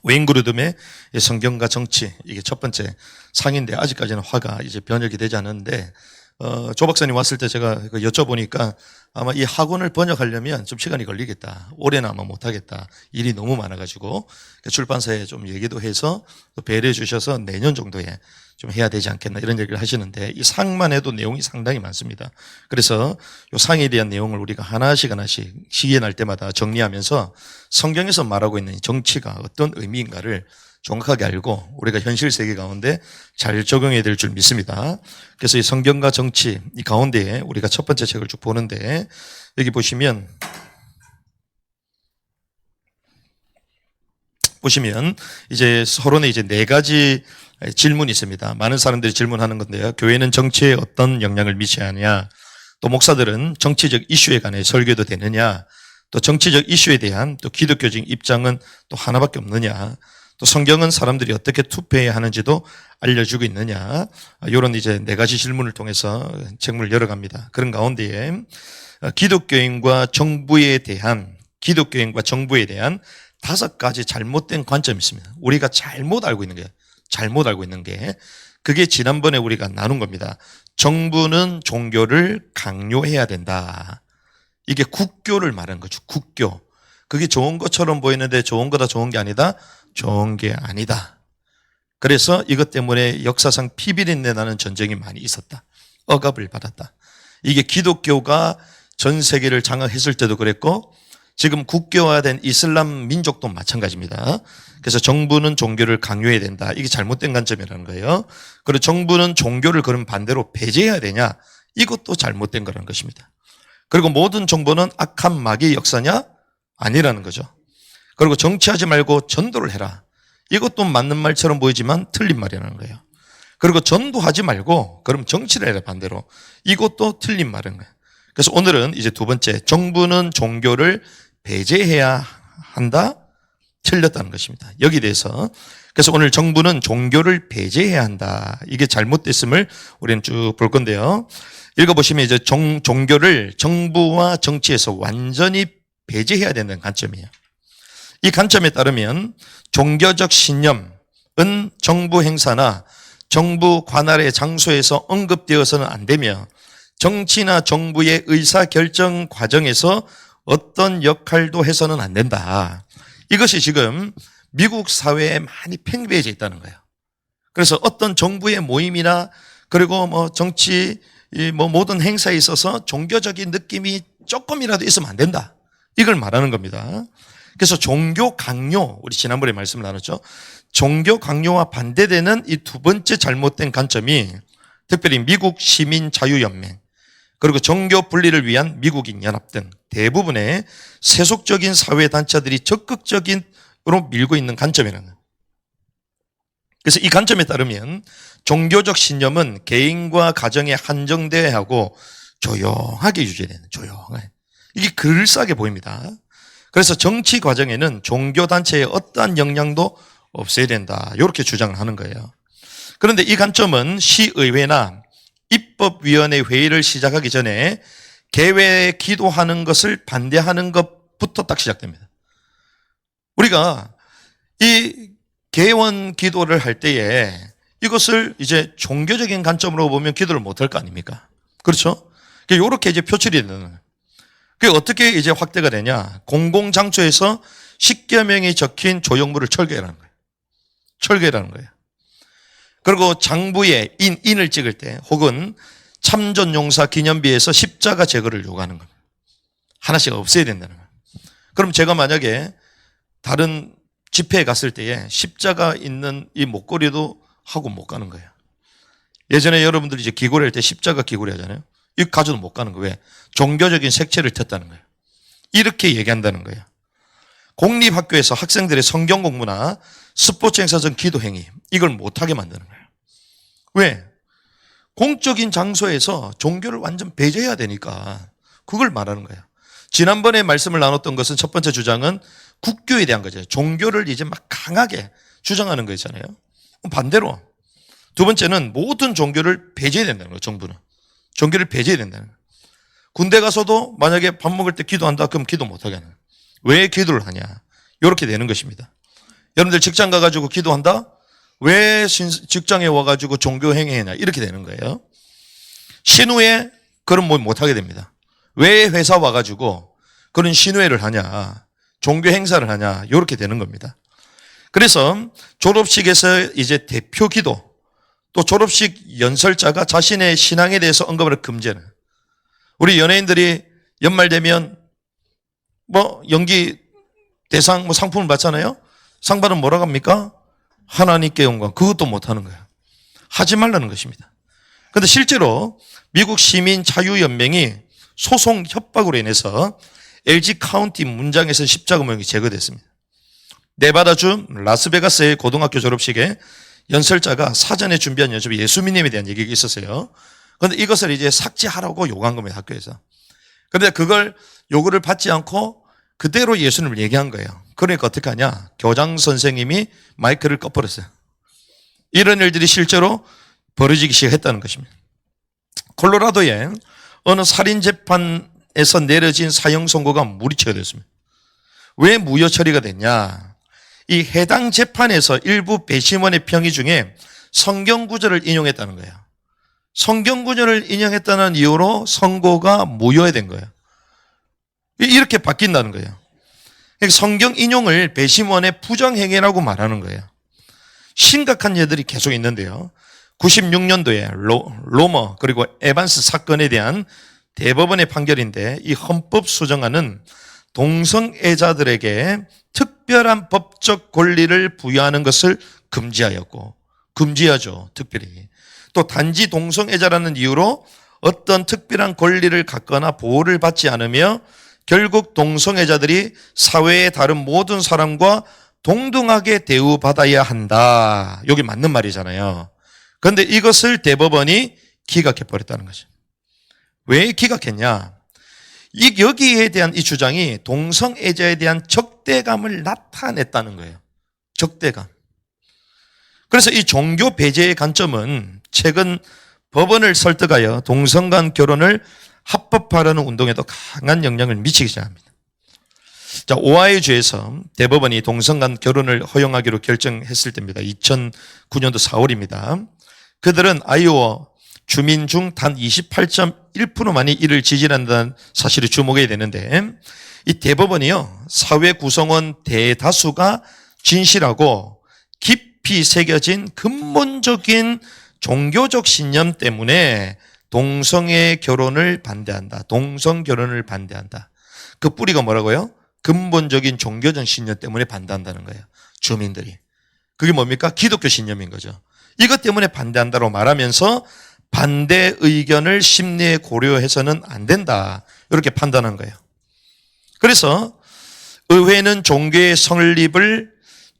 웨인 그루듬의 성경과 정치, 이게 첫 번째 상인데 아직까지는 화가 이제 번역이 되지 않았는데, 조 박사님 왔을 때 제가 여쭤보니까 아마 이 학원을 번역하려면 좀 시간이 걸리겠다. 올해는 아마 못하겠다. 일이 너무 많아가지고 출판사에 좀 얘기도 해서 또 배려해 주셔서 내년 정도에 좀 해야 되지 않겠나 이런 얘기를 하시는데, 이 상만 해도 내용이 상당히 많습니다. 그래서 이 상에 대한 내용을 우리가 하나씩 시기에 날 때마다 정리하면서 성경에서 말하고 있는 정치가 어떤 의미인가를 정확하게 알고 우리가 현실 세계 가운데 잘 적용해야 될 줄 믿습니다. 그래서 이 성경과 정치 이 가운데에 우리가 첫 번째 책을 쭉 보는데, 여기 보시면 이제 서론에 이제 네 가지 질문이 있습니다. 많은 사람들이 질문하는 건데요. 교회는 정치에 어떤 영향을 미쳐야 하냐? 또 목사들은 정치적 이슈에 관해 설교도 되느냐? 또 정치적 이슈에 대한 또 기독교적인 입장은 또 하나밖에 없느냐? 또 성경은 사람들이 어떻게 투표해야 하는지도 알려주고 있느냐? 이런 이제 네 가지 질문을 통해서 책문을 열어갑니다. 그런 가운데에 기독교인과 정부에 대한 5가지 잘못된 관점이 있습니다. 우리가 잘못 알고 있는 게 그게 지난번에 우리가 나눈 겁니다. 정부는 종교를 강요해야 된다. 이게 국교를 말하는 거죠. 국교. 그게 좋은 것처럼 보이는데 좋은 거다 좋은 게 아니다. 좋은 게 아니다. 그래서 이것 때문에 역사상 피비린내 나는 전쟁이 많이 있었다. 억압을 받았다. 이게 기독교가 전 세계를 장악했을 때도 그랬고 지금 국교화된 이슬람 민족도 마찬가지입니다. 그래서 정부는 종교를 강요해야 된다. 이게 잘못된 관점이라는 거예요. 그리고 정부는 종교를 그럼 반대로 배제해야 되냐? 이것도 잘못된 거라는 것입니다. 그리고 모든 정보는 악한 마귀의 역사냐? 아니라는 거죠. 그리고 정치하지 말고 전도를 해라. 이것도 맞는 말처럼 보이지만 틀린 말이라는 거예요. 그리고 전도하지 말고 그럼 정치를 해라 반대로. 이것도 틀린 말인 거예요. 그래서 오늘은 이제 두 번째, 정부는 종교를 배제해야 한다? 틀렸다는 것입니다. 여기에 대해서 그래서 오늘 정부는 종교를 배제해야 한다. 이게 잘못됐음을 우리는 쭉 볼 건데요. 읽어보시면 이제 종교를 정부와 정치에서 완전히 배제해야 된다는 관점이에요. 이 관점에 따르면 종교적 신념은 정부 행사나 정부 관할의 장소에서 언급되어서는 안 되며 정치나 정부의 의사결정 과정에서 어떤 역할도 해서는 안 된다. 이것이 지금 미국 사회에 많이 팽배해져 있다는 거예요. 그래서 어떤 정부의 모임이나 그리고 정치 모든 행사에 있어서 종교적인 느낌이 조금이라도 있으면 안 된다. 이걸 말하는 겁니다. 그래서 종교 강요, 우리 지난번에 말씀을 나눴죠. 종교 강요와 반대되는 이 두 번째 잘못된 관점이 특별히 미국 시민자유연맹 그리고 종교 분리를 위한 미국인 연합 등 대부분의 세속적인 사회단체들이 적극적으로 밀고 있는 관점이라는 거예요. 그래서 이 관점에 따르면 종교적 신념은 개인과 가정에 한정되어야 하고 조용하게 유지되는, 조용하게. 이게 글싸게 보입니다. 그래서 정치 과정에는 종교단체의 어떠한 영향도 없어야 된다. 이렇게 주장을 하는 거예요. 그런데 이 관점은 시의회나 입법위원회 회의를 시작하기 전에 개회에 기도하는 것을 반대하는 것부터 딱 시작됩니다. 우리가 이 개원 기도를 할 때에 이것을 이제 종교적인 관점으로 보면 기도를 못할 거 아닙니까? 그렇죠? 이렇게 이제 표출이 되는 거예요. 그게 어떻게 이제 확대가 되냐? 공공장소에서 십계명이 적힌 조형물을 철거하라는 거예요. 철거하라는 거예요. 그리고 장부에 인을 찍을 때 혹은 참전용사 기념비에서 십자가 제거를 요구하는 겁니다. 하나씩 없애야 된다는 거예요. 그럼 제가 만약에 다른 집회에 갔을 때에 십자가 있는 이 목걸이도 하고 못 가는 거예요. 예전에 여러분들이 이제 기고를 할 때 십자가 기고를 하잖아요. 이거 가져도 못 가는 거예요. 왜? 종교적인 색채를 텄다는 거예요. 이렇게 얘기한다는 거예요. 공립학교에서 학생들의 성경 공부나 스포츠 행사전 기도 행위 이걸 못하게 만드는 거예요. 왜? 공적인 장소에서 종교를 완전 배제해야 되니까 그걸 말하는 거예요. 지난번에 말씀을 나눴던 것은 첫 번째 주장은 국교에 대한 거죠. 종교를 이제 막 강하게 주장하는 거잖아요. 반대로 두 번째는 모든 종교를 배제해야 된다는 거예요. 정부는. 종교를 배제해야 된다는 거예요. 군대 가서도 만약에 밥 먹을 때 기도한다 그럼 기도 못하게 하는 거예요. 왜 기도를 하냐? 이렇게 되는 것입니다. 여러분들 직장 가가지고 기도한다? 왜 직장에 와가지고 종교 행위했냐? 이렇게 되는 거예요. 신우회? 그럼 뭐 못하게 됩니다. 왜 회사 와가지고 그런 신우회를 하냐? 종교 행사를 하냐? 이렇게 되는 겁니다. 그래서 졸업식에서 이제 대표 기도, 또 졸업식 연설자가 자신의 신앙에 대해서 언급을 금지하는. 우리 연예인들이 연말 되면 뭐 연기 대상 뭐 상품을 받잖아요. 상 받으면 뭐라고 합니까? 하나님께 영광. 그것도 못하는 거예요. 하지 말라는 것입니다. 그런데 실제로 미국 시민 자유연맹이 소송 협박으로 인해서 LG 카운티 문장에서 십자가 모형이 제거됐습니다. 네바다주 라스베가스의 고등학교 졸업식에 연설자가 사전에 준비한 연습이 예수님에 대한 얘기가 있었어요. 그런데 이것을 이제 삭제하라고 요구한 겁니다, 학교에서. 그런데 그걸 요구를 받지 않고 그대로 예수님을 얘기한 거예요. 그러니까 어떻게 하냐? 교장 선생님이 마이크를 꺼버렸어요. 이런 일들이 실제로 벌어지기 시작했다는 것입니다. 콜로라도의 어느 살인 재판에서 내려진 사형 선고가 무리 처리됐습니다. 왜 무효 처리가 됐냐? 이 해당 재판에서 일부 배심원의 평의 중에 성경 구절을 인용했다는 거예요. 성경 구절을 인용했다는 이유로 선고가 무효화된 거예요. 이렇게 바뀐다는 거예요. 성경 인용을 배심원의 부정행위라고 말하는 거예요. 심각한 예들이 계속 있는데요. 96년도에 로머 그리고 에반스 사건에 대한 대법원의 판결인데, 이 헌법 수정안은 동성애자들에게 특별한 법적 권리를 부여하는 것을 금지하였고, 금지하죠, 특별히. 또 단지 동성애자라는 이유로 어떤 특별한 권리를 갖거나 보호를 받지 않으며 결국 동성애자들이 사회의 다른 모든 사람과 동등하게 대우받아야 한다. 여기 맞는 말이잖아요. 그런데 이것을 대법원이 기각해버렸다는 거죠. 왜 기각했냐? 여기에 대한 이 주장이 동성애자에 대한 적대감을 나타냈다는 거예요. 적대감. 그래서 이 종교 배제의 관점은 최근 법원을 설득하여 동성 간 결혼을 합법화하려는 운동에도 강한 영향을 미치기 시작합니다. 자, 오하이오주에서 대법원이 동성 간 결혼을 허용하기로 결정했을 때입니다. 2009년도 4월입니다. 그들은 아이오와 주민 중 단 28.1%만이 이를 지지한다는 사실에 주목해야 되는데, 이 대법원이요, 사회 구성원 대다수가 진실하고 깊이 새겨진 근본적인 종교적 신념 때문에 동성애 결혼을 반대한다. 동성 결혼을 반대한다. 그 뿌리가 뭐라고요? 근본적인 종교적 신념 때문에 반대한다는 거예요. 주민들이. 그게 뭡니까? 기독교 신념인 거죠. 이것 때문에 반대한다고 말하면서 반대 의견을 심리에 고려해서는 안 된다. 이렇게 판단한 거예요. 그래서 의회는 종교의 성립을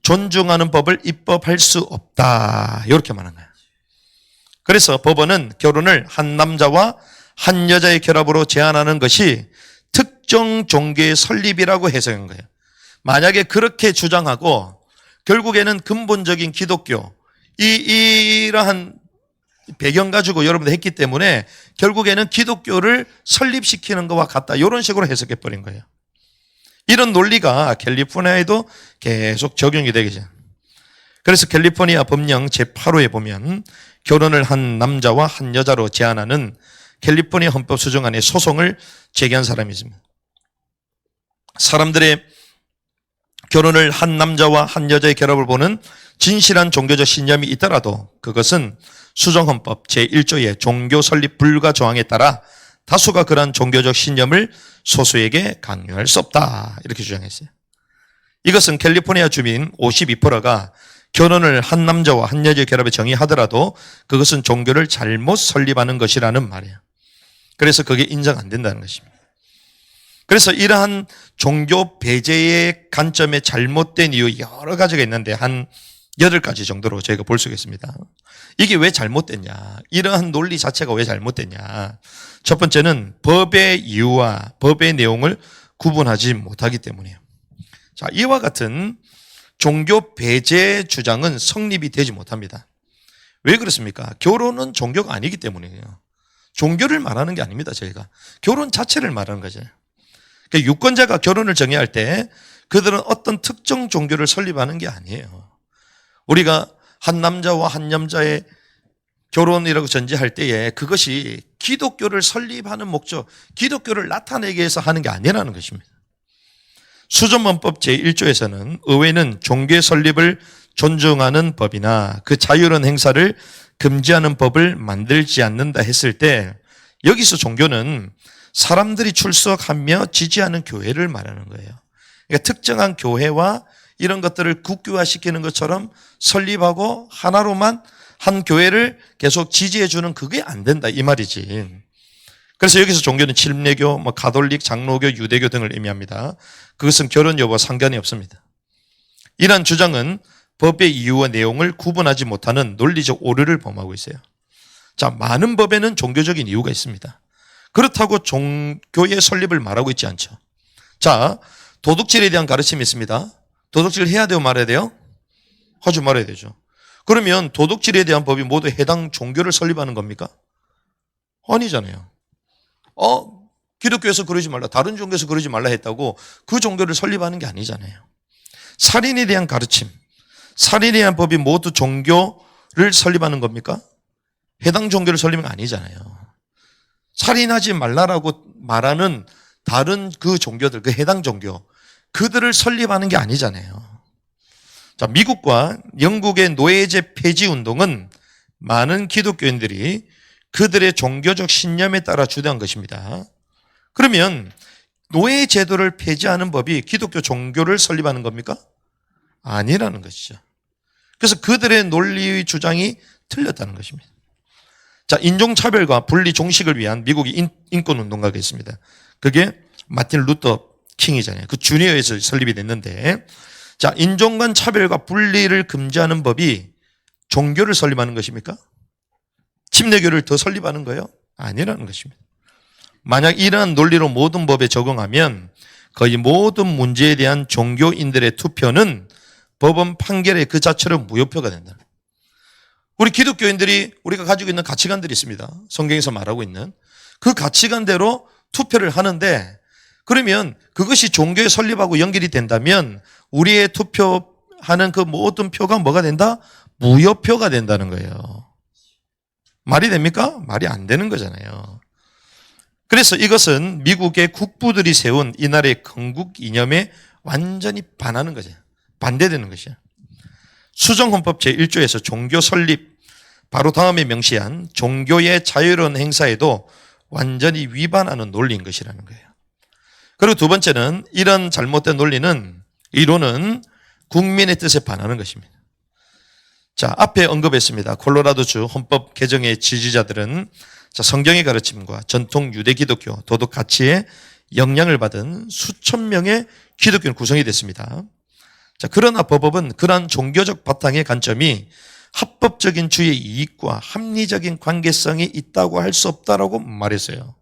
존중하는 법을 입법할 수 없다. 이렇게 말한 거예요. 그래서 법원은 결혼을 한 남자와 한 여자의 결합으로 제한하는 것이 특정 종교의 설립이라고 해석한 거예요. 만약에 그렇게 주장하고 결국에는 근본적인 기독교, 이러한 배경 가지고 여러분들 했기 때문에 결국에는 기독교를 설립시키는 것과 같다. 이런 식으로 해석해 버린 거예요. 이런 논리가 캘리포니아에도 계속 적용이 되겠죠. 그래서 캘리포니아 법령 제8호에 보면 결혼을 한 남자와 한 여자로 제한하는 캘리포니아 헌법 수정안의 소송을 제기한 사람이 있습니다. 사람들의 결혼을 한 남자와 한 여자의 결합을 보는 진실한 종교적 신념이 있더라도 그것은 수정헌법 제1조의 종교 설립 불가 조항에 따라 다수가 그러한 종교적 신념을 소수에게 강요할 수 없다. 이렇게 주장했어요. 이것은 캘리포니아 주민 52%가 결혼을 한 남자와 한 여자의 결합에 정의하더라도 그것은 종교를 잘못 설립하는 것이라는 말이에요. 그래서 그게 인정 안 된다는 것입니다. 그래서 이러한 종교 배제의 관점에 잘못된 이유 여러 가지가 있는데 한 8가지 정도로 저희가 볼 수 있습니다. 이게 왜 잘못됐냐? 이러한 논리 자체가 왜 잘못됐냐? 첫 번째는 법의 이유와 법의 내용을 구분하지 못하기 때문이에요. 자, 이와 같은 종교 배제 주장은 성립이 되지 못합니다. 왜 그렇습니까? 결혼은 종교가 아니기 때문이에요. 종교를 말하는 게 아닙니다, 저희가. 결혼 자체를 말하는 거죠. 그러니까 유권자가 결혼을 정의할 때 그들은 어떤 특정 종교를 설립하는 게 아니에요. 우리가 한 남자와 한 여자의 결혼이라고 전제할 때에 그것이 기독교를 설립하는 목적, 기독교를 나타내기 위해서 하는 게 아니라는 것입니다. 수정헌법 제1조에서는 의회는 종교의 설립을 존중하는 법이나 그 자유로운 행사를 금지하는 법을 만들지 않는다 했을 때 여기서 종교는 사람들이 출석하며 지지하는 교회를 말하는 거예요. 그러니까 특정한 교회와 이런 것들을 국교화시키는 것처럼 설립하고 하나로만 한 교회를 계속 지지해 주는 그게 안 된다 이 말이지. 그래서 여기서 종교는 침례교, 가톨릭, 장로교, 유대교 등을 의미합니다. 그것은 결혼 여부와 상관이 없습니다. 이러한 주장은 법의 이유와 내용을 구분하지 못하는 논리적 오류를 범하고 있어요. 자, 많은 법에는 종교적인 이유가 있습니다. 그렇다고 종교의 설립을 말하고 있지 않죠. 자, 도둑질에 대한 가르침이 있습니다. 도둑질 해야 돼요, 말아야 돼요? 하지 말아야 되죠. 그러면 도둑질에 대한 법이 모두 해당 종교를 설립하는 겁니까? 아니잖아요. 기독교에서 그러지 말라, 다른 종교에서 그러지 말라 했다고 그 종교를 설립하는 게 아니잖아요. 살인에 대한 가르침, 살인에 대한 법이 모두 종교를 설립하는 겁니까? 해당 종교를 설립은 아니잖아요. 살인하지 말라라고 말하는 다른 그 종교들, 그 해당 종교, 그들을 설립하는 게 아니잖아요. 자, 미국과 영국의 노예제 폐지 운동은 많은 기독교인들이 그들의 종교적 신념에 따라 주도한 것입니다. 그러면 노예 제도를 폐지하는 법이 기독교 종교를 설립하는 겁니까? 아니라는 것이죠. 그래서 그들의 논리 주장이 틀렸다는 것입니다. 자, 인종차별과 분리 종식을 위한 미국의 인권운동가가 있습니다. 그게 마틴 루터 킹이잖아요. 그 주니어에서 설립이 됐는데, 자, 인종 간 차별과 분리를 금지하는 법이 종교를 설립하는 것입니까? 침례교를 더 설립하는 거예요? 아니라는 것입니다. 만약 이러한 논리로 모든 법에 적용하면 거의 모든 문제에 대한 종교인들의 투표는 법원 판결의 그 자체로 무효표가 된다. 우리 기독교인들이 우리가 가지고 있는 가치관들이 있습니다. 성경에서 말하고 있는 그 가치관대로 투표를 하는데, 그러면 그것이 종교에 설립하고 연결이 된다면 우리의 투표하는 그 모든 표가 뭐가 된다? 무효표가 된다는 거예요. 말이 됩니까? 말이 안 되는 거잖아요. 그래서 이것은 미국의 국부들이 세운 이날의 건국 이념에 완전히 반하는 거죠. 반대되는 것이야. 수정헌법 제1조에서 종교 설립 바로 다음에 명시한 종교의 자유로운 행사에도 완전히 위반하는 논리인 것이라는 거예요. 그리고 두 번째는 이런 잘못된 논리는, 이론은 국민의 뜻에 반하는 것입니다. 자, 앞에 언급했습니다. 콜로라도주 헌법 개정의 지지자들은 성경의 가르침과 전통 유대 기독교 도덕 가치에 영향을 받은 수천 명의 기독교는 구성이 됐습니다. 자, 그러나 법업은 그러한 종교적 바탕의 관점이 합법적인 주의 이익과 합리적인 관계성이 있다고 할 수 없다라고 말했어요.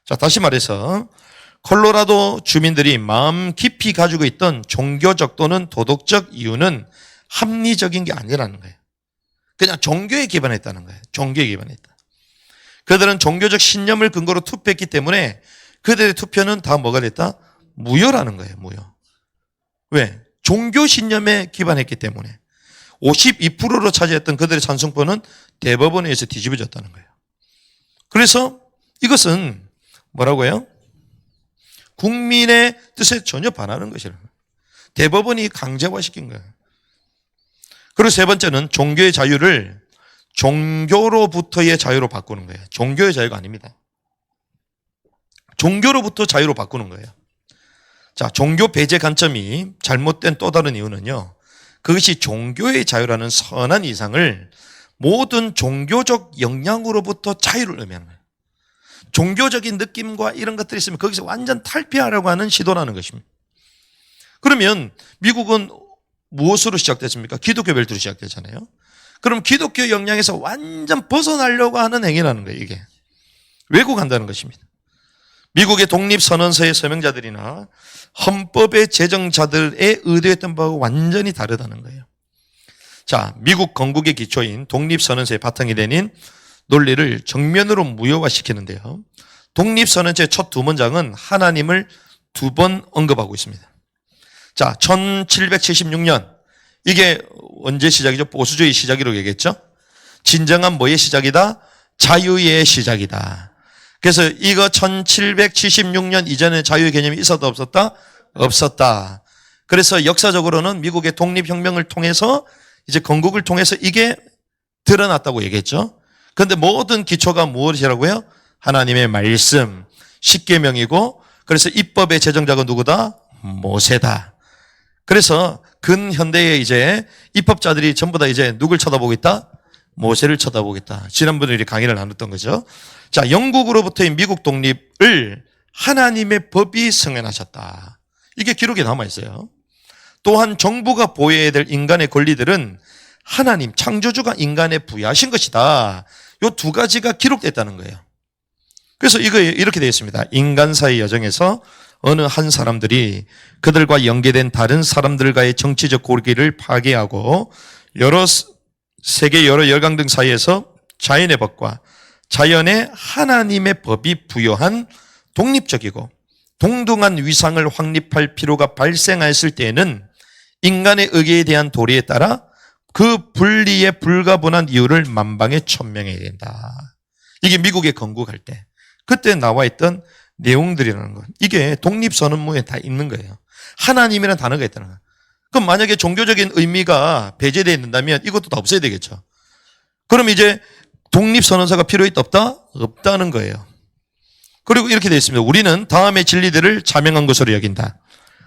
자, 다시 말해서 콜로라도 주민들이 마음 깊이 가지고 있던 종교적 또는 도덕적 이유는 합리적인 게 아니라는 거예요. 그냥 종교에 기반했다는 거예요. 종교에 기반했다. 그들은 종교적 신념을 근거로 투표했기 때문에 그들의 투표는 다 뭐가 됐다? 무효라는 거예요. 무효. 왜? 종교 신념에 기반했기 때문에 52%로 차지했던 그들의 찬성표는 대법원에 의해서 뒤집어졌다는 거예요. 그래서 이것은 뭐라고요? 국민의 뜻에 전혀 반하는 것이라는 거예요. 대법원이 강제화시킨 거예요. 그리고 세 번째는 종교의 자유를 종교로부터의 자유로 바꾸는 거예요. 종교의 자유가 아닙니다. 종교로부터 자유로 바꾸는 거예요. 자, 종교 배제 관점이 잘못된 또 다른 이유는요, 그것이 종교의 자유라는 선한 이상을 모든 종교적 영향으로부터 자유를 의미하는 거예요. 종교적인 느낌과 이런 것들이 있으면 거기서 완전 탈피하려고 하는 시도라는 것입니다. 그러면 미국은 무엇으로 시작됐습니까? 기독교 벨트로 시작되잖아요. 그럼 기독교 영향에서 완전 벗어나려고 하는 행위라는 거예요, 이게. 왜곡한다는 것입니다. 미국의 독립선언서의 서명자들이나 헌법의 제정자들의 의도했던 바와 완전히 다르다는 거예요. 자, 미국 건국의 기초인 독립선언서의 바탕이 되는 논리를 정면으로 무효화시키는데요. 독립선언서의 첫 두 문장은 하나님을 두 번 언급하고 있습니다. 자, 1776년. 이게 언제 시작이죠? 보수주의 시작이라고 얘기했죠? 진정한 뭐의 시작이다? 자유의 시작이다. 그래서 이거 1776년 이전에 자유의 개념이 있었다 없었다? 없었다. 그래서 역사적으로는 미국의 독립혁명을 통해서 이제 건국을 통해서 이게 드러났다고 얘기했죠. 그런데 모든 기초가 무엇이라고요? 하나님의 말씀, 십계명이고, 그래서 입법의 제정자가 누구다? 모세다. 그래서 근현대에 이제 입법자들이 전부 다 이제 누굴 쳐다보고 있다? 모세를 쳐다보겠다. 지난번에 우리 강의를 나눴던 거죠. 자, 영국으로부터의 미국 독립을 하나님의 법이 승인하셨다. 이게 기록에 남아 있어요. 또한 정부가 보호해야 될 인간의 권리들은 하나님, 창조주가 인간에 부여하신 것이다. 요 두 가지가 기록됐다는 거예요. 그래서 이거 이렇게 되어 있습니다. 인간사의 여정에서 어느 한 사람들이 그들과 연계된 다른 사람들과의 정치적 고리를 파괴하고 세계 여러 열강 등 사이에서 자연의 법과 자연의 하나님의 법이 부여한 독립적이고 동등한 위상을 확립할 필요가 발생했을 때에는 인간의 의계에 대한 도리에 따라 그 분리에 불가분한 이유를 만방에 천명해야 된다. 이게 미국에 건국할 때 그때 나와 있던 내용들이라는 거. 이게 독립선언문에 다 있는 거예요. 하나님이라는 단어가 있다는 거예요. 그럼 만약에 종교적인 의미가 배제되어 있는다면 이것도 다 없어야 되겠죠. 그럼 이제 독립선언서가 필요했다 없다? 없다는 거예요. 그리고 이렇게 되어 있습니다. 우리는 다음의 진리들을 자명한 것으로 여긴다.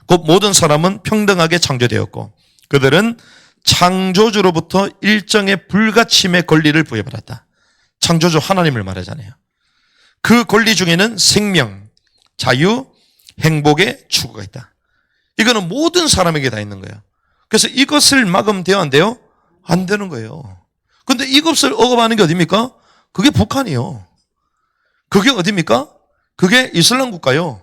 곧 모든 사람은 평등하게 창조되었고 그들은 창조주로부터 일정의 불가침의 권리를 부여받았다. 창조주 하나님을 말하잖아요. 그 권리 중에는 생명, 자유, 행복의 추구가 있다. 이거는 모든 사람에게 다 있는 거예요. 그래서 이것을 막으면 돼요, 안 돼요? 안 되는 거예요. 근데 이것을 억압하는 게 어디입니까? 그게 북한이요. 그게 어디입니까? 그게 이슬람 국가요.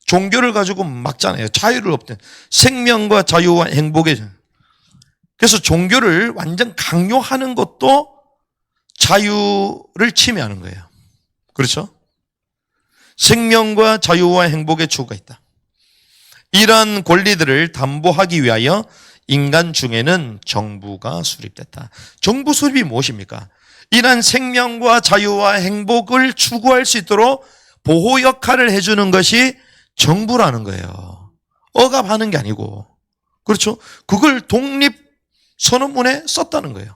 종교를 가지고 막잖아요. 자유를 없대. 생명과 자유와 행복의. 그래서 종교를 완전 강요하는 것도 자유를 침해하는 거예요. 그렇죠? 생명과 자유와 행복의 추구가 있다. 이러한 권리들을 담보하기 위하여 인간 중에는 정부가 수립됐다. 정부 수립이 무엇입니까? 이러한 생명과 자유와 행복을 추구할 수 있도록 보호 역할을 해주는 것이 정부라는 거예요. 억압하는 게 아니고. 그렇죠? 그걸 독립선언문에 썼다는 거예요.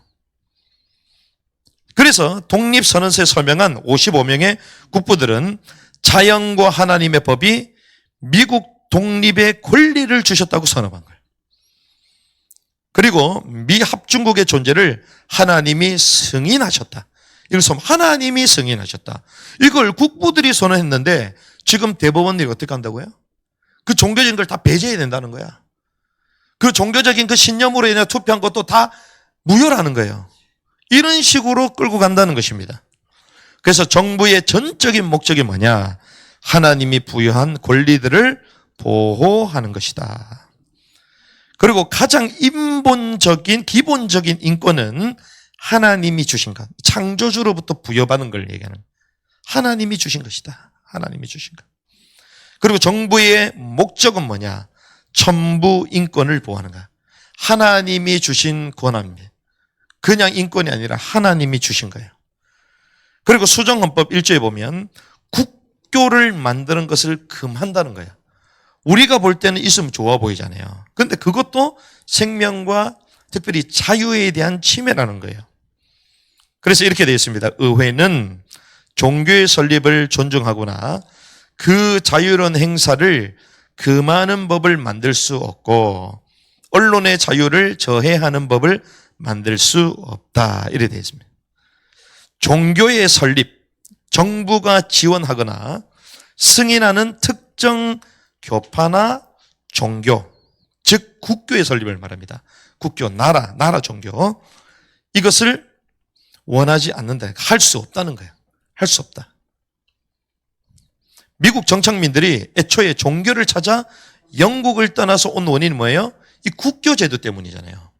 그래서 독립선언서에 서명한 55명의 국부들은 자연과 하나님의 법이 미국 독립의 권리를 주셨다고 선언한 거예요. 그리고 미 합중국의 존재를 하나님이 승인하셨다. 이것을 하나님이 승인하셨다. 이걸 국부들이 선언했는데 지금 대법원들이 어떻게 한다고요? 그 종교적인 걸 다 배제해야 된다는 거야. 그 종교적인 그 신념으로 인해 투표한 것도 다 무효라는 거예요. 이런 식으로 끌고 간다는 것입니다. 그래서 정부의 전적인 목적이 뭐냐? 하나님이 부여한 권리들을 보호하는 것이다. 그리고 가장 인본적인 기본적인 인권은 하나님이 주신 것, 창조주로부터 부여받은 걸 얘기하는 하나님이 주신 것이다. 하나님이 주신 것. 그리고 정부의 목적은 뭐냐? 천부 인권을 보호하는 것. 하나님이 주신 권한입니다. 그냥 인권이 아니라 하나님이 주신 거예요. 그리고 수정헌법 1조에 보면 국교를 만드는 것을 금한다는 거예요. 우리가 볼 때는 있으면 좋아 보이잖아요. 그런데 그것도 생명과 특별히 자유에 대한 침해라는 거예요. 그래서 이렇게 되어 있습니다. 의회는 종교의 설립을 존중하거나 그 자유로운 행사를 금하는 법을 만들 수 없고 언론의 자유를 저해하는 법을 만들 수 없다. 이렇게 되어 있습니다. 종교의 설립, 정부가 지원하거나 승인하는 특정 교파나 종교, 즉 국교의 설립을 말합니다. 국교, 나라 종교. 이것을 원하지 않는다. 할 수 없다는 거예요. 할 수 없다. 미국 정착민들이 애초에 종교를 찾아 영국을 떠나서 온 원인이 뭐예요? 이 국교 제도 때문이잖아요.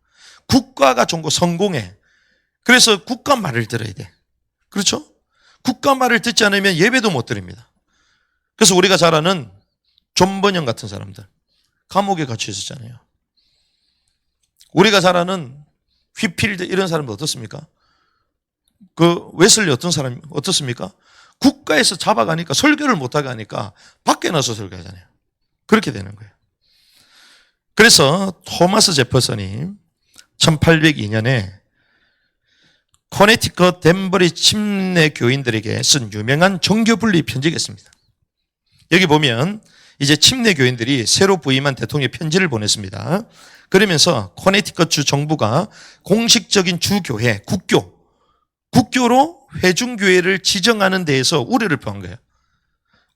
국가가 종교 성공해. 그래서 국가 말을 들어야 돼. 그렇죠? 국가 말을 듣지 않으면 예배도 못 드립니다. 그래서 우리가 잘 아는 존 번영 같은 사람들. 감옥에 갇혀 있었잖아요. 우리가 잘 아는 휘필드 이런 사람도 어떻습니까? 그 웨슬리 어떤 사람 어떻습니까? 국가에서 잡아가니까 설교를 못하게 하니까 밖에 나서 설교하잖아요. 그렇게 되는 거예요. 그래서 토마스 제퍼슨이 1802년에 커네티컷 댄버리 침례 교인들에게 쓴 유명한 정교분리 편지가 있습니다. 여기 보면 이제 침례 교인들이 새로 부임한 대통령의 편지를 보냈습니다. 그러면서 커네티컷 주 정부가 공식적인 주교회, 국교로 회중교회를 지정하는 데에서 우려를 표한 거예요.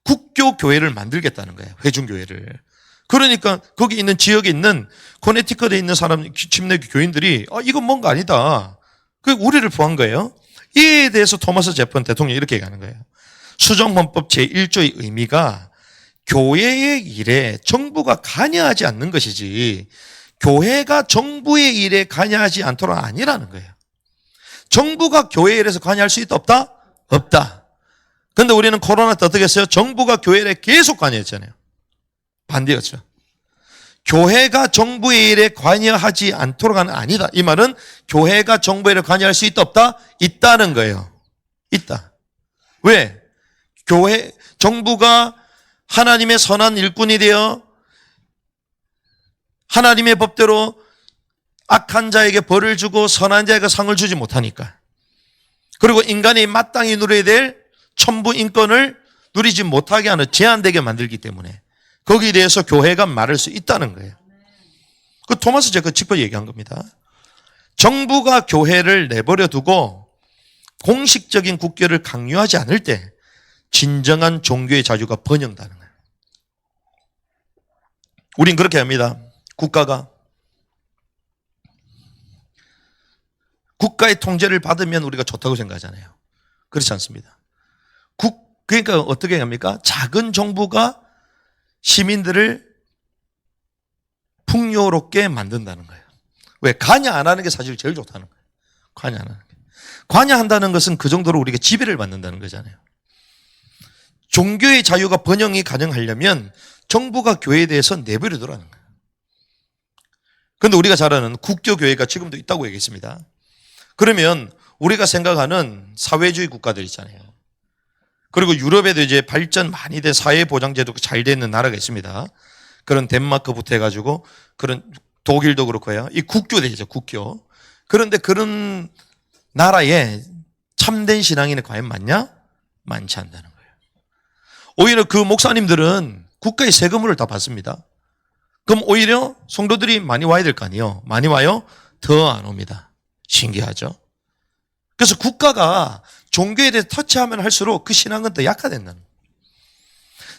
국교교회를 만들겠다는 거예요. 회중교회를. 그러니까 거기 있는 지역에 있는 커네티컷에 있는 사람 침례 교인들이 이건 뭔가 아니다. 그 우려를 표한 거예요. 이에 대해서 토마스 제퍼슨 대통령이 이렇게 얘기하는 거예요. 수정헌법 제1조의 의미가 교회의 일에 정부가 관여하지 않는 것이지 교회가 정부의 일에 관여하지 않도록 아니라는 거예요. 정부가 교회 일에서 관여할 수 있다 없다? 없다. 그런데 우리는 코로나 때 어떻게 했어요? 정부가 교회 일에 계속 관여했잖아요. 반대였죠. 교회가 정부의 일에 관여하지 않도록 하는 아니다. 이 말은 교회가 정부의 일에 관여할 수 있다 없다? 있다는 거예요. 있다. 왜? 정부가 하나님의 선한 일꾼이 되어 하나님의 법대로 악한 자에게 벌을 주고 선한 자에게 상을 주지 못하니까. 그리고 인간이 마땅히 누려야 될 천부 인권을 누리지 못하게 하는 제한되게 만들기 때문에 거기에 대해서 교회가 말할 수 있다는 거예요. 그 토마스 제가 직접 얘기한 겁니다. 정부가 교회를 내버려 두고 공식적인 국교를 강요하지 않을 때 진정한 종교의 자유가 번영다는 거예요. 우린 그렇게 합니다. 국가의 통제를 받으면 우리가 좋다고 생각하잖아요. 그렇지 않습니다. 그러니까 어떻게 합니까? 작은 정부가 시민들을 풍요롭게 만든다는 거예요. 왜? 관여 안 하는 게 사실 제일 좋다는 거예요. 관여 안 하는 게. 관여한다는 것은 그 정도로 우리가 지배를 받는다는 거잖아요. 종교의 자유가 번영이 가능하려면 정부가 교회에 대해서 내버려 두라는 거예요. 그런데 우리가 잘 아는 국교교회가 지금도 있다고 얘기했습니다. 그러면 우리가 생각하는 사회주의 국가들 있잖아요. 그리고 유럽에도 이제 발전 많이 된 사회보장제도가 잘 되는 나라가 있습니다. 그런 덴마크부터 해가지고 그런 독일도 그렇고요. 이 국교되죠, 국교. 그런데 그런 나라에 참된 신앙인이 과연 많냐? 많지 않다는 거예요. 오히려 그 목사님들은 국가의 세금을 다 받습니다. 그럼 오히려 성도들이 많이 와야 될 거 아니에요. 많이 와요? 더 안 옵니다. 신기하죠? 그래서 국가가 종교에 대해서 터치하면 할수록 그 신앙은 더 약화된다는 거예요.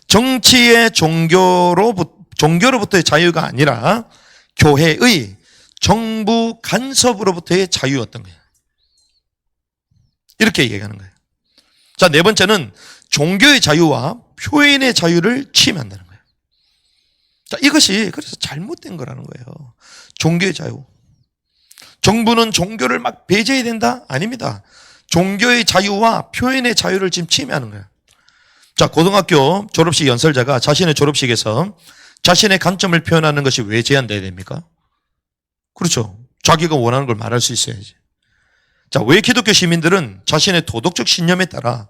정치의 종교로부터의 자유가 아니라 교회의 정부 간섭으로부터의 자유였던 거예요. 이렇게 얘기하는 거예요. 자, 네 번째는 종교의 자유와 표현의 자유를 침해한다는 거예요. 자, 이것이 그래서 잘못된 거라는 거예요. 종교의 자유. 정부는 종교를 막 배제해야 된다? 아닙니다. 종교의 자유와 표현의 자유를 지금 침해하는 거예요. 자, 고등학교 졸업식 연설자가 자신의 졸업식에서 자신의 관점을 표현하는 것이 왜 제한돼야 됩니까? 그렇죠. 자기가 원하는 걸 말할 수 있어야지. 자, 왜 기독교 시민들은 자신의 도덕적 신념에 따라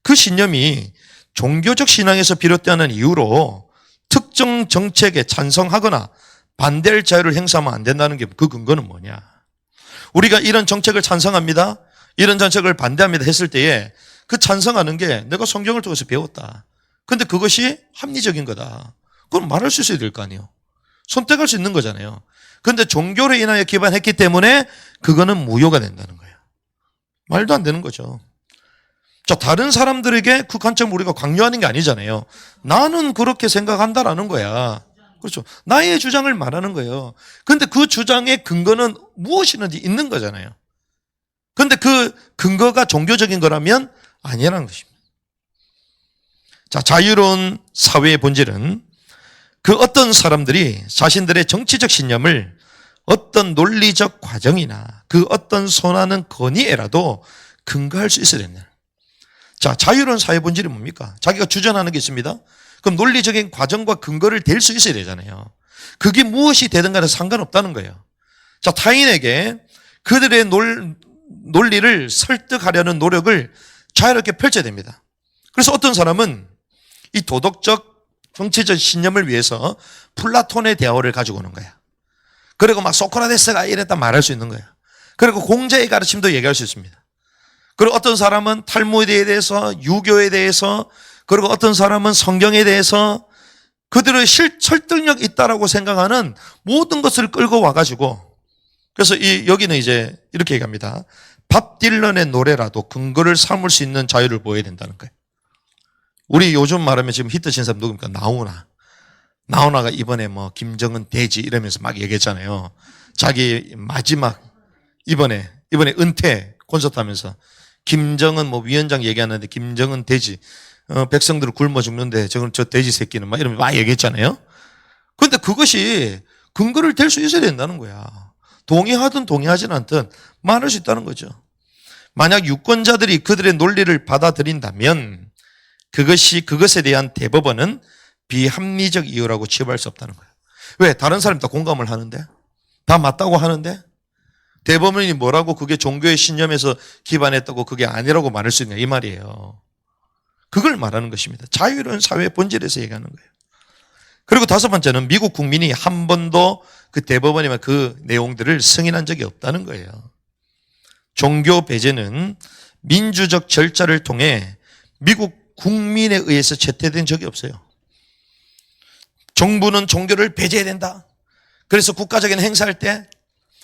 그 신념이 종교적 신앙에서 비롯되는 이유로 특정 정책에 찬성하거나 반대할 자유를 행사하면 안 된다는 게 그 근거는 뭐냐? 우리가 이런 정책을 찬성합니다. 이런 정책을 반대합니다 했을 때에 그 찬성하는 게 내가 성경을 통해서 배웠다. 근데 그것이 합리적인 거다. 그건 말할 수 있어야 될 거 아니에요. 선택할 수 있는 거잖아요. 근데 종교로 인하여 기반했기 때문에 그거는 무효가 된다는 거예요. 말도 안 되는 거죠. 자, 다른 사람들에게 그 관점을 우리가 강요하는 게 아니잖아요. 나는 그렇게 생각한다라는 거야. 그렇죠. 나의 주장을 말하는 거예요. 근데 그 주장의 근거는 무엇이든지 있는 거잖아요. 근데 그 근거가 종교적인 거라면 아니라는 것입니다. 자, 자유로운 사회의 본질은 그 어떤 사람들이 자신들의 정치적 신념을 어떤 논리적 과정이나 그 어떤 선하는 건의에라도 근거할 수 있어야 된다. 자, 자유로운 사회 본질이 뭡니까? 자기가 주장하는 게 있습니다. 그럼 논리적인 과정과 근거를 댈 수 있어야 되잖아요. 그게 무엇이 되든 간에 상관없다는 거예요. 자, 타인에게 그들의 논리를 설득하려는 노력을 자유롭게 펼쳐야 됩니다. 그래서 어떤 사람은 이 도덕적 정치적 신념을 위해서 플라톤의 대화를 가지고 오는 거야. 그리고 막 소크라테스가 이랬다 말할 수 있는 거야. 그리고 공자의 가르침도 얘기할 수 있습니다. 그리고 어떤 사람은 탈무드에 대해서, 유교에 대해서, 그리고 어떤 사람은 성경에 대해서 그들의 설득력 있다라고 생각하는 모든 것을 끌고 와가지고, 그래서 여기는 이제 이렇게 얘기합니다. 밥 딜런의 노래라도 근거를 삼을 수 있는 자유를 보여야 된다는 거예요. 우리 요즘 말하면 지금 히트 친 사람 누굽니까? 나훈아가 이번에 뭐 김정은 돼지 이러면서 막 얘기했잖아요. 자기 마지막 이번에 은퇴 콘서트 하면서 김정은 뭐 위원장 얘기하는데 김정은 돼지, 백성들을 굶어 죽는데 저 돼지 새끼는 막 이러면서 막 얘기했잖아요. 그런데 그것이 근거를 댈 수 있어야 된다는 거야. 동의하든 동의하진 않든 말할 수 있다는 거죠. 만약 유권자들이 그들의 논리를 받아들인다면 그것에 대한 대법원은 비합리적 이유라고 취급할 수 없다는 거예요. 왜? 다른 사람이 다 공감을 하는데? 다 맞다고 하는데? 대법원이 뭐라고 그게 종교의 신념에서 기반했다고 그게 아니라고 말할 수 있냐 이 말이에요. 그걸 말하는 것입니다. 자유로운 사회의 본질에서 얘기하는 거예요. 그리고 다섯 번째는 미국 국민이 한 번도 그 대법원의 그 내용들을 승인한 적이 없다는 거예요. 종교 배제는 민주적 절차를 통해 미국 국민에 의해서 채택된 적이 없어요. 정부는 종교를 배제해야 된다. 그래서 국가적인 행사할 때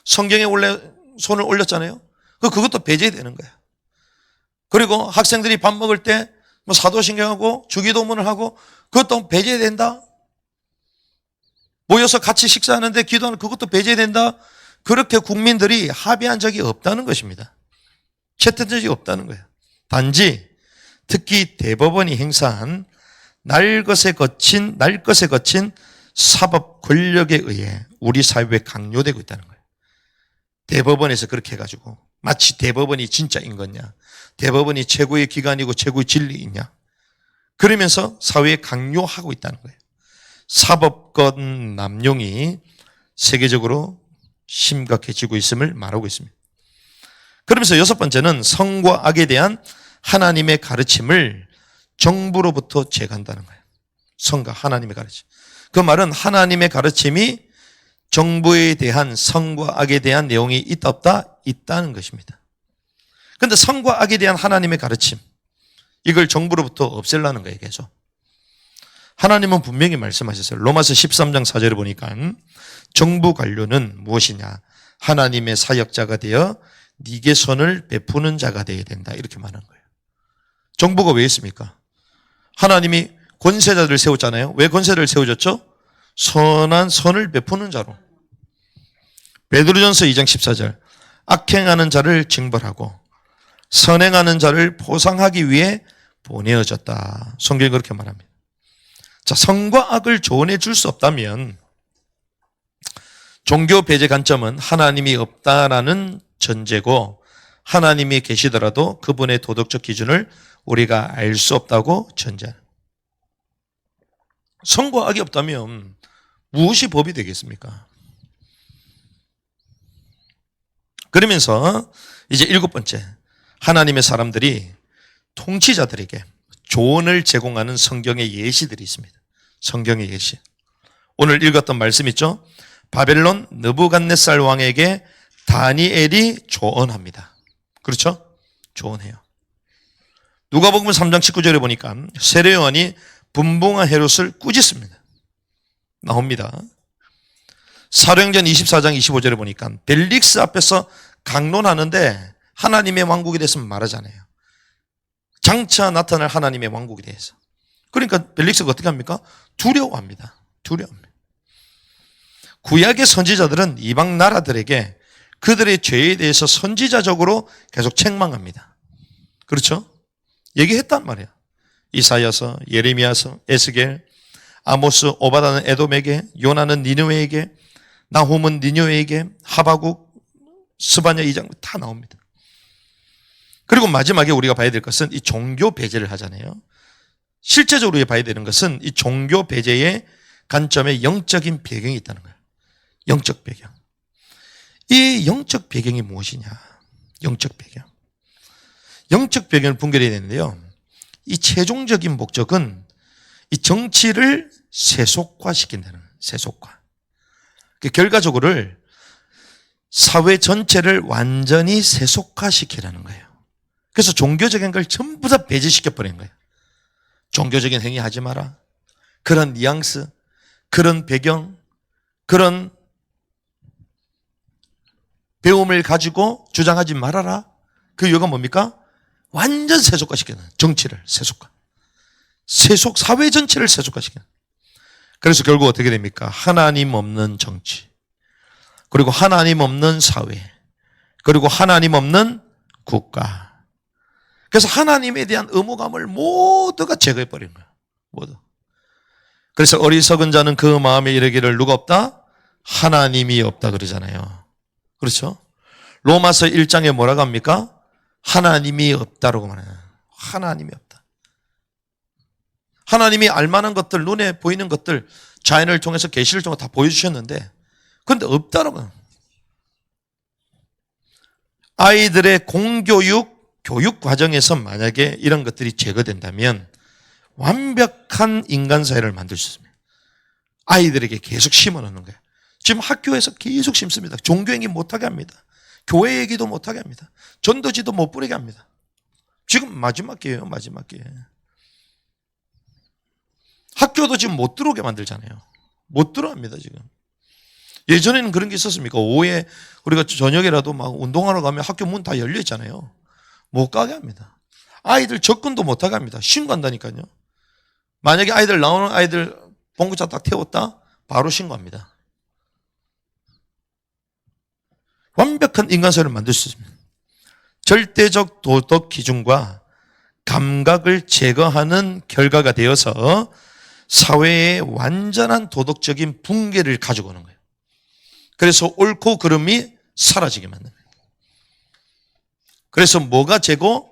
성경에 원래 손을 올렸잖아요. 그것도 배제되는 거예요. 그리고 학생들이 밥 먹을 때 뭐 사도신경하고 주기도문을 하고 그것도 배제된다. 모여서 같이 식사하는데 기도하는 그것도 배제된다. 그렇게 국민들이 합의한 적이 없다는 것입니다. 채택된 적이 없다는 거예요. 단지 특히 대법원이 행사한 날 것에 거친 사법 권력에 의해 우리 사회에 강요되고 있다는 거예요. 대법원에서 그렇게 해가지고 마치 대법원이 진짜인 거냐, 대법원이 최고의 기관이고 최고의 진리이냐, 그러면서 사회에 강요하고 있다는 거예요. 사법권 남용이 세계적으로 심각해지고 있음을 말하고 있습니다. 그러면서 여섯 번째는 성과 악에 대한 하나님의 가르침을 정부로부터 제거한다는 거예요. 성과 하나님의 가르침. 그 말은 하나님의 가르침이 정부에 대한 성과 악에 대한 내용이 있다 없다? 있다는 것입니다. 그런데 성과 악에 대한 하나님의 가르침, 이걸 정부로부터 없애려는 거예요. 계속. 하나님은 분명히 말씀하셨어요. 로마서 13장 4절에 보니까 정부 관료는 무엇이냐? 하나님의 사역자가 되어 네게 선을 베푸는 자가 되어야 된다. 이렇게 말하는 거예요. 정부가 왜 있습니까? 하나님이 권세자들을 세웠잖아요. 왜 권세자를 세워줬죠? 선한 선을 베푸는 자로. 베드로전서 2장 14절. 악행하는 자를 징벌하고 선행하는 자를 보상하기 위해 보내어졌다. 성경이 그렇게 말합니다. 자, 선과 악을 조언해 줄 수 없다면 종교 배제 관점은 하나님이 없다라는 전제고, 하나님이 계시더라도 그분의 도덕적 기준을 우리가 알 수 없다고 전제하는. 선과 악이 없다면 무엇이 법이 되겠습니까? 그러면서 이제 일곱 번째, 하나님의 사람들이 통치자들에게 조언을 제공하는 성경의 예시들이 있습니다. 성경의 예시. 오늘 읽었던 말씀 있죠? 바벨론 느부갓네살 왕에게 다니엘이 조언합니다. 그렇죠? 조언해요. 누가복음 3장 19절에 보니까 세례요한이 분봉한 헤롯을 꾸짖습니다. 나옵니다. 사도행전 24장 25절에 보니까 벨릭스 앞에서 강론하는데 하나님의 왕국에 대해서 말하잖아요. 장차 나타날 하나님의 왕국에 대해서. 그러니까 벨릭스가 어떻게 합니까? 두려워합니다. 두려워합니다. 구약의 선지자들은 이방 나라들에게 그들의 죄에 대해서 선지자적으로 계속 책망합니다. 그렇죠? 얘기했단 말이에요. 이사야서, 예레미야서, 에스겔, 아모스, 오바다는 에돔에게, 요나는 니느웨에게, 나훔은 니느웨에게, 하바국, 스바냐 2장 다 나옵니다. 그리고 마지막에 우리가 봐야 될 것은 이 종교 배제를 하잖아요. 실제적으로 봐야 되는 것은 이 종교 배제의 관점에 영적인 배경이 있다는 거예요. 영적 배경. 이 영적 배경이 무엇이냐? 영적 배경. 영적 배경을 분별해야 되는데요. 이 최종적인 목적은 이 정치를 세속화시킨다는 거예요. 세속화. 결과적으로 사회 전체를 완전히 세속화시키라는 거예요. 그래서 종교적인 걸 전부 다 배제시켜버리는 거예요. 종교적인 행위 하지 마라. 그런 뉘앙스, 그런 배경, 그런 배움을 가지고 주장하지 말아라. 그 이유가 뭡니까? 완전 세속화시키는 정치를 세속화. 사회 전체를 세속화시키는. 그래서 결국 어떻게 됩니까? 하나님 없는 정치, 그리고 하나님 없는 사회, 그리고 하나님 없는 국가. 그래서 하나님에 대한 의무감을 모두가 제거해버리는 거예요. 모두. 그래서 어리석은 자는 그 마음에 이르기를 누가 없다? 하나님이 없다 그러잖아요. 그렇죠? 로마서 1장에 뭐라고 합니까? 하나님이 없다라고 말해요. 하나님이 없다. 하나님이 알만한 것들, 눈에 보이는 것들, 자연을 통해서 계시를 통해서 다 보여주셨는데 그런데 없다라고 해요. 아이들의 교육 과정에서 만약에 이런 것들이 제거된다면 완벽한 인간 사회를 만들 수 있습니다. 아이들에게 계속 심어놓는 거예요. 지금 학교에서 계속 심습니다. 종교행위 못하게 합니다. 교회 얘기도 못하게 합니다. 전도지도 못 부리게 합니다. 지금 마지막 기회예요. 마지막 기회. 학교도 지금 못 들어오게 만들잖아요. 못 들어갑니다 지금. 예전에는 그런 게 있었습니까? 오후에 우리가 저녁이라도 막 운동하러 가면 학교 문 다 열려 있잖아요. 못 가게 합니다. 아이들 접근도 못 하게 합니다. 신고한다니까요. 만약에 나오는 아이들 봉구차 딱 태웠다? 바로 신고합니다. 완벽한 인간사회를 만들 수 있습니다. 절대적 도덕 기준과 감각을 제거하는 결과가 되어서 사회의 완전한 도덕적인 붕괴를 가지고 오는 거예요. 그래서 옳고 그름이 사라지게 만드는 거예요. 그래서 뭐가 죄고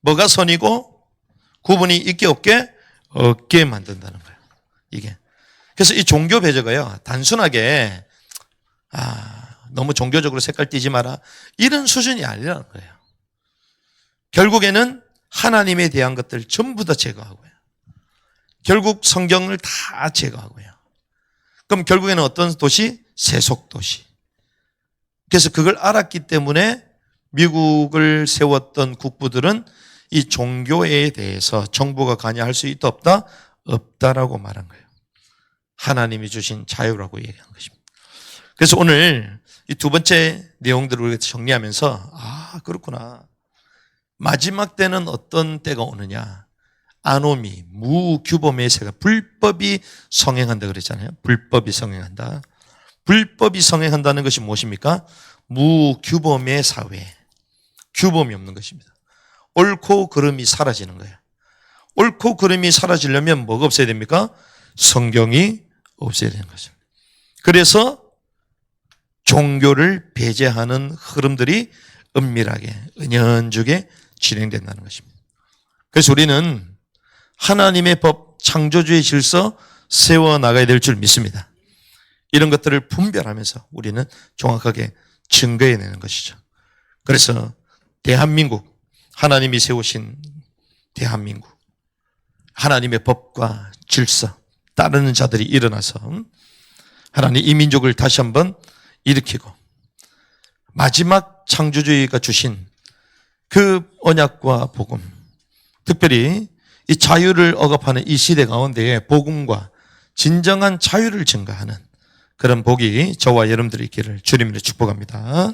뭐가 선이고 구분이 있게 없게 만든다는 거예요. 이게. 그래서 이 종교 배제가요, 단순하게 너무 종교적으로 색깔 띄지 마라 이런 수준이 아니라는 거예요. 결국에는 하나님에 대한 것들 전부 다 제거하고요. 결국 성경을 다 제거하고요. 그럼 결국에는 어떤 도시? 세속도시. 그래서 그걸 알았기 때문에 미국을 세웠던 국부들은 이 종교에 대해서 정부가 관여할 수 있다 없다? 없다라고 말한 거예요. 하나님이 주신 자유라고 얘기한 것입니다. 그래서 오늘 이 두 번째 내용들을 우리가 정리하면서 그렇구나. 마지막 때는 어떤 때가 오느냐. 아노미, 무규범의 세가 불법이 성행한다 그랬잖아요. 불법이 성행한다. 불법이 성행한다는 것이 무엇입니까? 무규범의 사회. 규범이 없는 것입니다. 옳고 그름이 사라지는 거예요. 옳고 그름이 사라지려면 뭐가 없어야 됩니까? 성경이 없어야 되는 거죠. 그래서 종교를 배제하는 흐름들이 은밀하게 은연중에 진행된다는 것입니다. 그래서 우리는 하나님의 법, 창조주의 질서 세워나가야 될 줄 믿습니다. 이런 것들을 분별하면서 우리는 정확하게 증거해내는 것이죠. 그래서 대한민국, 하나님이 세우신 대한민국, 하나님의 법과 질서 따르는 자들이 일어나서 하나님 이 민족을 다시 한번 일으키고 마지막 창조주의가 주신 그 언약과 복음, 특별히 이 자유를 억압하는 이 시대 가운데에 복음과 진정한 자유를 증가하는 그런 복이 저와 여러분들이 있기를 주님으로 축복합니다.